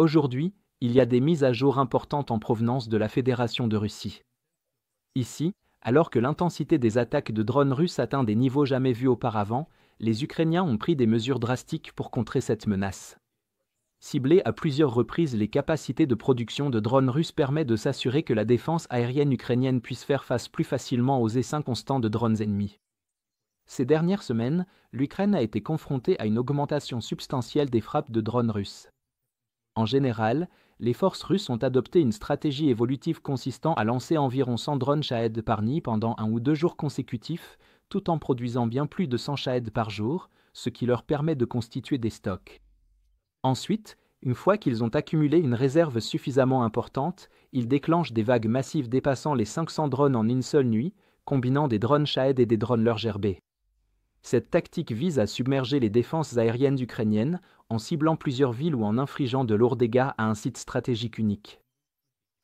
Aujourd'hui, il y a des mises à jour importantes en provenance de la Fédération de Russie. Ici, alors que l'intensité des attaques de drones russes atteint des niveaux jamais vus auparavant, les Ukrainiens ont pris des mesures drastiques pour contrer cette menace. Cibler à plusieurs reprises les capacités de production de drones russes permet de s'assurer que la défense aérienne ukrainienne puisse faire face plus facilement aux essaims constants de drones ennemis. Ces dernières semaines, l'Ukraine a été confrontée à une augmentation substantielle des frappes de drones russes. En général, les forces russes ont adopté une stratégie évolutive consistant à lancer environ 100 drones Shahed par nuit pendant 1 ou 2 jours consécutifs, tout en produisant bien plus de 100 Shahed par jour, ce qui leur permet de constituer des stocks. Ensuite, une fois qu'ils ont accumulé une réserve suffisamment importante, ils déclenchent des vagues massives dépassant les 500 drones en une seule nuit, combinant des drones Shahed et des drones Leger-B. Cette tactique vise à submerger les défenses aériennes ukrainiennes en ciblant plusieurs villes ou en infligeant de lourds dégâts à un site stratégique unique.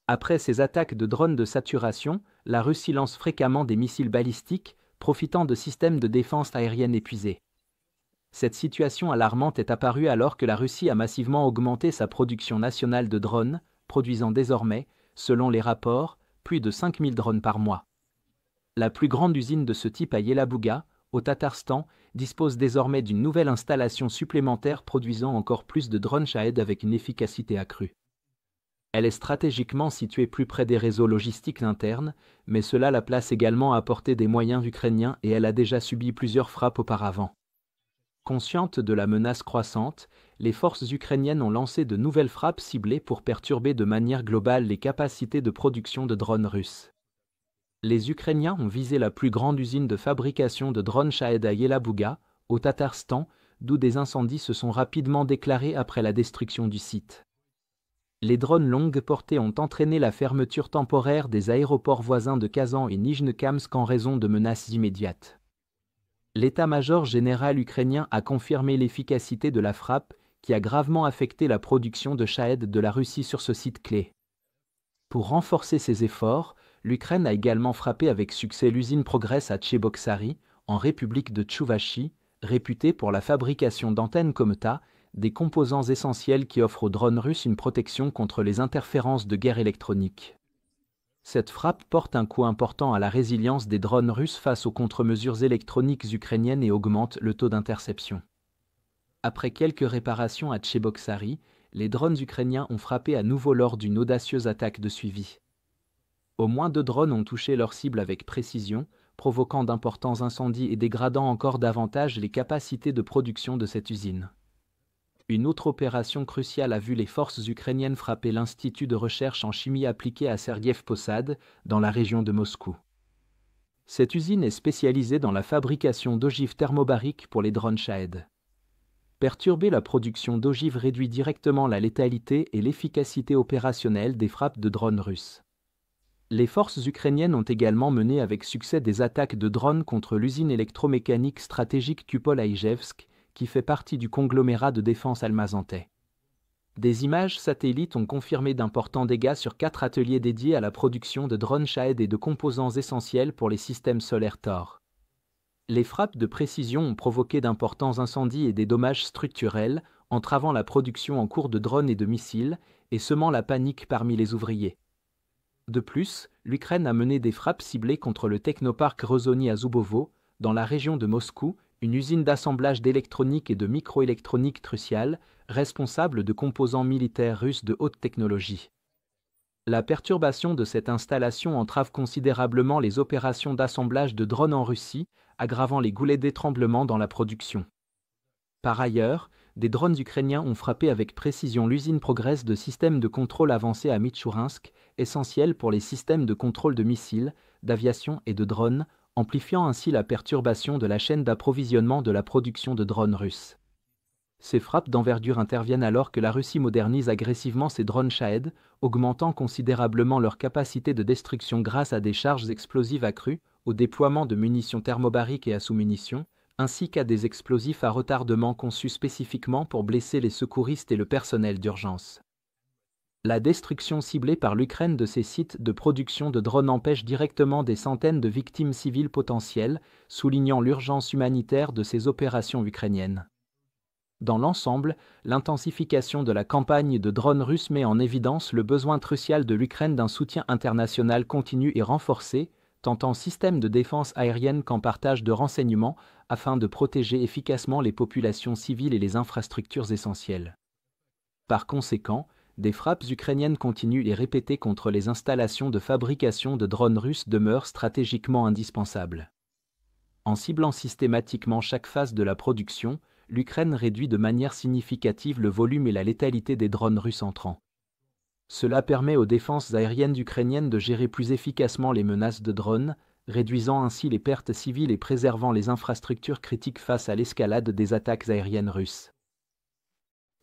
Après ces attaques de drones de saturation, la Russie lance fréquemment des missiles balistiques, profitant de systèmes de défense aérienne épuisés. Cette situation alarmante est apparue alors que la Russie a massivement augmenté sa production nationale de drones, produisant désormais, selon les rapports, plus de 5000 drones par mois. La plus grande usine de ce type à Yelabuga, au Tatarstan, dispose désormais d'une nouvelle installation supplémentaire produisant encore plus de drones Shahed avec une efficacité accrue. Elle est stratégiquement située plus près des réseaux logistiques internes, mais cela la place également à portée des moyens ukrainiens et elle a déjà subi plusieurs frappes auparavant. Conscientes de la menace croissante, les forces ukrainiennes ont lancé de nouvelles frappes ciblées pour perturber de manière globale les capacités de production de drones russes. Les Ukrainiens ont visé la plus grande usine de fabrication de drones Shahed à Yelabuga, au Tatarstan, d'où des incendies se sont rapidement déclarés après la destruction du site. Les drones longue portée ont entraîné la fermeture temporaire des aéroports voisins de Kazan et Nijnekamsk en raison de menaces immédiates. L'état-major général ukrainien a confirmé l'efficacité de la frappe qui a gravement affecté la production de Shahed de la Russie sur ce site clé. Pour renforcer ses efforts, l'Ukraine a également frappé avec succès l'usine Progress à Tcheboksary, en République de Tchouvachie, réputée pour la fabrication d'antennes Kometa, des composants essentiels qui offrent aux drones russes une protection contre les interférences de guerre électronique. Cette frappe porte un coup important à la résilience des drones russes face aux contre-mesures électroniques ukrainiennes et augmente le taux d'interception. Après quelques réparations à Tcheboksary, les drones ukrainiens ont frappé à nouveau lors d'une audacieuse attaque de suivi. Au moins 2 drones ont touché leur cible avec précision, provoquant d'importants incendies et dégradant encore davantage les capacités de production de cette usine. Une autre opération cruciale a vu les forces ukrainiennes frapper l'Institut de recherche en chimie appliquée à Sergueïev Posad, dans la région de Moscou. Cette usine est spécialisée dans la fabrication d'ogives thermobariques pour les drones Shahed. Perturber la production d'ogives réduit directement la létalité et l'efficacité opérationnelle des frappes de drones russes. Les forces ukrainiennes ont également mené avec succès des attaques de drones contre l'usine électromécanique stratégique Tupol à Ijevsk, qui fait partie du conglomérat de défense almazantais. Des images satellites ont confirmé d'importants dégâts sur 4 ateliers dédiés à la production de drones Shahed et de composants essentiels pour les systèmes solaires Thor. Les frappes de précision ont provoqué d'importants incendies et des dommages structurels, entravant la production en cours de drones et de missiles, et semant la panique parmi les ouvriers. De plus, l'Ukraine a mené des frappes ciblées contre le technoparc Rozhony à Zubovo, dans la région de Moscou, une usine d'assemblage d'électronique et de microélectronique cruciale, responsable de composants militaires russes de haute technologie. La perturbation de cette installation entrave considérablement les opérations d'assemblage de drones en Russie, aggravant les goulets d'étranglement dans la production. Par ailleurs, des drones ukrainiens ont frappé avec précision l'usine Progress de systèmes de contrôle avancés à Mitchourinsk, essentielle pour les systèmes de contrôle de missiles, d'aviation et de drones, amplifiant ainsi la perturbation de la chaîne d'approvisionnement de la production de drones russes. Ces frappes d'envergure interviennent alors que la Russie modernise agressivement ses drones Shahed, augmentant considérablement leur capacité de destruction grâce à des charges explosives accrues, au déploiement de munitions thermobariques et à sous-munitions, ainsi qu'à des explosifs à retardement conçus spécifiquement pour blesser les secouristes et le personnel d'urgence. La destruction ciblée par l'Ukraine de ces sites de production de drones empêche directement des centaines de victimes civiles potentielles, soulignant l'urgence humanitaire de ces opérations ukrainiennes. Dans l'ensemble, l'intensification de la campagne de drones russes met en évidence le besoin crucial de l'Ukraine d'un soutien international continu et renforcé, tant en système de défense aérienne qu'en partage de renseignements, afin de protéger efficacement les populations civiles et les infrastructures essentielles. Par conséquent, des frappes ukrainiennes continues et répétées contre les installations de fabrication de drones russes demeurent stratégiquement indispensables. En ciblant systématiquement chaque phase de la production, l'Ukraine réduit de manière significative le volume et la létalité des drones russes entrants. Cela permet aux défenses aériennes ukrainiennes de gérer plus efficacement les menaces de drones, réduisant ainsi les pertes civiles et préservant les infrastructures critiques face à l'escalade des attaques aériennes russes.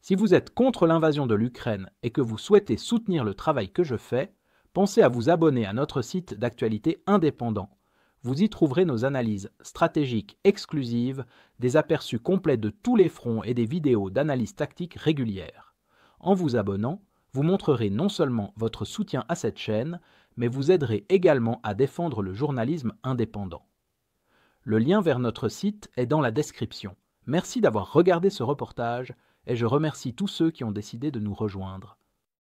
Si vous êtes contre l'invasion de l'Ukraine et que vous souhaitez soutenir le travail que je fais, pensez à vous abonner à notre site d'actualité indépendant. Vous y trouverez nos analyses stratégiques exclusives, des aperçus complets de tous les fronts et des vidéos d'analyse tactique régulières. En vous abonnant, vous montrerez non seulement votre soutien à cette chaîne, mais vous aiderez également à défendre le journalisme indépendant. Le lien vers notre site est dans la description. Merci d'avoir regardé ce reportage et je remercie tous ceux qui ont décidé de nous rejoindre.